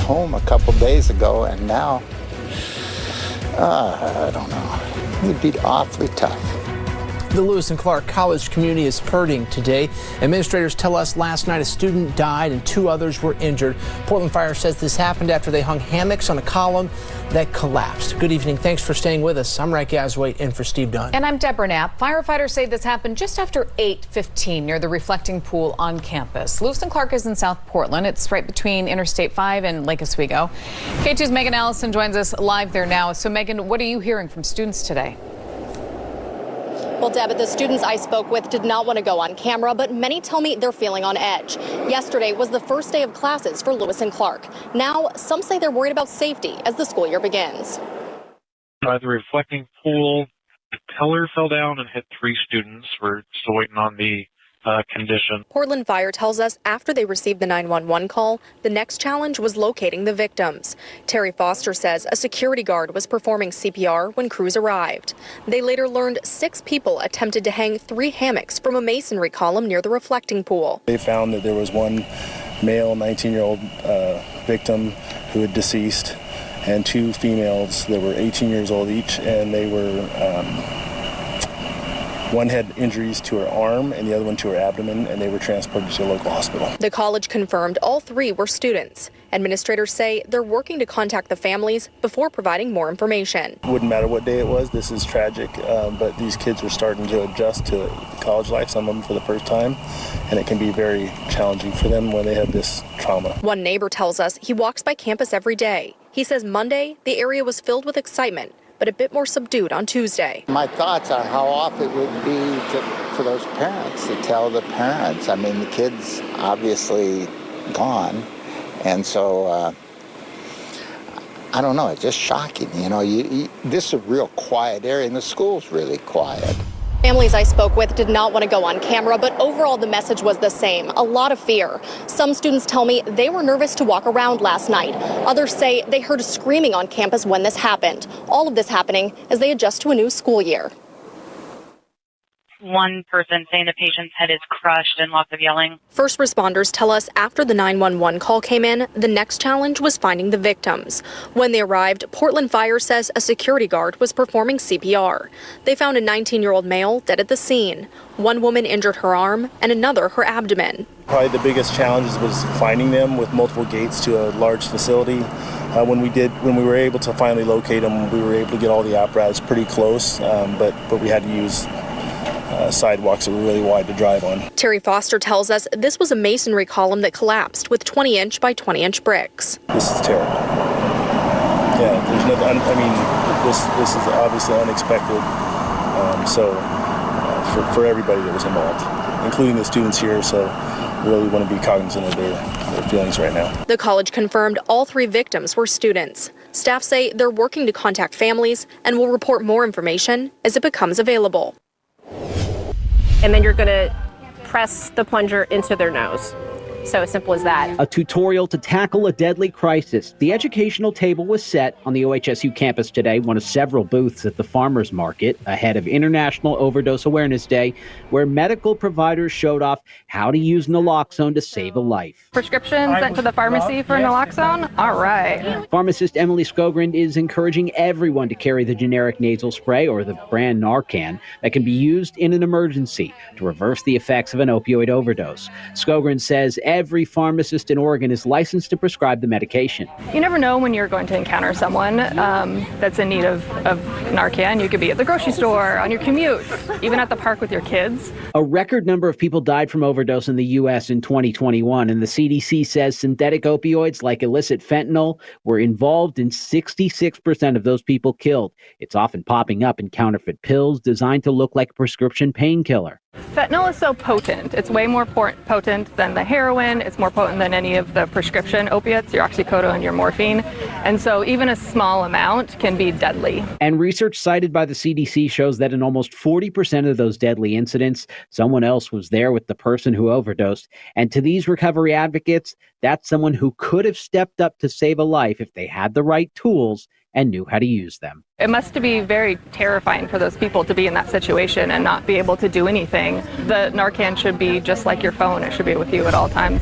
home a couple days ago, and now, I don't know. It'd be awfully tough. The Lewis and Clark College community is hurting today. Administrators tell us last night a student died and 2 others were injured. Portland Fire says this happened after they hung hammocks on a column that collapsed. Good evening. Thanks for staying with us. I'm Reich Aswaite in for Steve Dunn. And I'm Deborah Knapp. Firefighters say this happened just after 8:15 near the reflecting pool on campus. Lewis and Clark is in South Portland. It's right between Interstate 5 and Lake Oswego. K2's Megan Allison joins us live there now. So Megan, what are you hearing from students today? Well, Deb, the students I spoke with did not want to go on camera, but many tell me they're feeling on edge. Yesterday was the first day of classes for Lewis and Clark. Now, some say they're worried about safety as the school year begins. By the reflecting pool, the pillar fell down and hit 3 students. We're still waiting on the condition. Portland Fire tells us after they received the 911 call, the next challenge was locating the victims. Terry Foster says a security guard was performing CPR when crews arrived. They later learned 6 people attempted to hang 3 hammocks from a masonry column near the reflecting pool. They found that there was one male 19-year-old victim who had deceased and 2 females that were 18 years old each, and they were one had injuries to her arm and the other one to her abdomen, and they were transported to a local hospital. The college confirmed all 3 were students. Administrators say they're working to contact the families before providing more information. It wouldn't matter what day it was. This is tragic, but these kids are starting to adjust to college life, some of them for the first time, and it can be very challenging for them when they have this trauma. One neighbor tells us he walks by campus every day. He says Monday, the area was filled with excitement, but a bit more subdued on Tuesday. My thoughts are how off it would be for those parents to tell the parents. I mean, the kid's obviously gone, and so I don't know, it's just shocking. You know, this is a real quiet area, and the school's really quiet. Families I spoke with did not want to go on camera, but overall the message was the same, a lot of fear. Some students tell me they were nervous to walk around last night. Others say they heard screaming on campus when this happened. All of this happening as they adjust to a new school year. One person saying the patient's head is crushed and lots of yelling. First responders tell us after the 911 call came in, the next challenge was finding the victims. When they arrived, Portland Fire says a security guard was performing CPR. They found a 19-year-old male dead at the scene. One woman injured her arm and another her abdomen. Probably the biggest challenge was finding them with multiple gates to a large facility. When we were able to finally locate them, we were able to get all the apparatus pretty close, but we had to use sidewalks that were really wide to drive on. Terry Foster tells us this was a masonry column that collapsed with 20-inch by 20-inch bricks. This is terrible. Yeah, there's nothing. I mean, this is obviously unexpected. For everybody that was involved, including the students here, so we really want to be cognizant of their feelings right now. The college confirmed all 3 victims were students. Staff say they're working to contact families and will report more information as it becomes available. And then you're going to press the plunger into their nose. So as simple as that. A tutorial to tackle a deadly crisis. The educational table was set on the OHSU campus today, one of several booths at the farmers market ahead of International Overdose Awareness Day, where medical providers showed off how to use naloxone to save a life. Prescription sent to the pharmacy for naloxone? All right. Pharmacist Emily Skogren is encouraging everyone to carry the generic nasal spray or the brand Narcan that can be used in an emergency to reverse the effects of an opioid overdose. Skogren says every pharmacist in Oregon is licensed to prescribe the medication. You never know when you're going to encounter someone that's in need of Narcan. You could be at the grocery store, on your commute, even at the park with your kids. A record number of people died from overdose in the U.S. in 2021, and the CDC says synthetic opioids like illicit fentanyl were involved in 66% of those people killed. It's often popping up in counterfeit pills designed to look like a prescription painkiller. Fentanyl is so potent. It's way more potent than the heroin. It's more potent than any of the prescription opiates, your oxycodone and your morphine. And so even a small amount can be deadly. And research cited by the CDC shows that in almost 40% of those deadly incidents, someone else was there with the person who overdosed. And to these recovery advocates, that's someone who could have stepped up to save a life if they had the right tools and knew how to use them. It must be very terrifying for those people to be in that situation and not be able to do anything. The Narcan should be just like your phone. It should be with you at all times.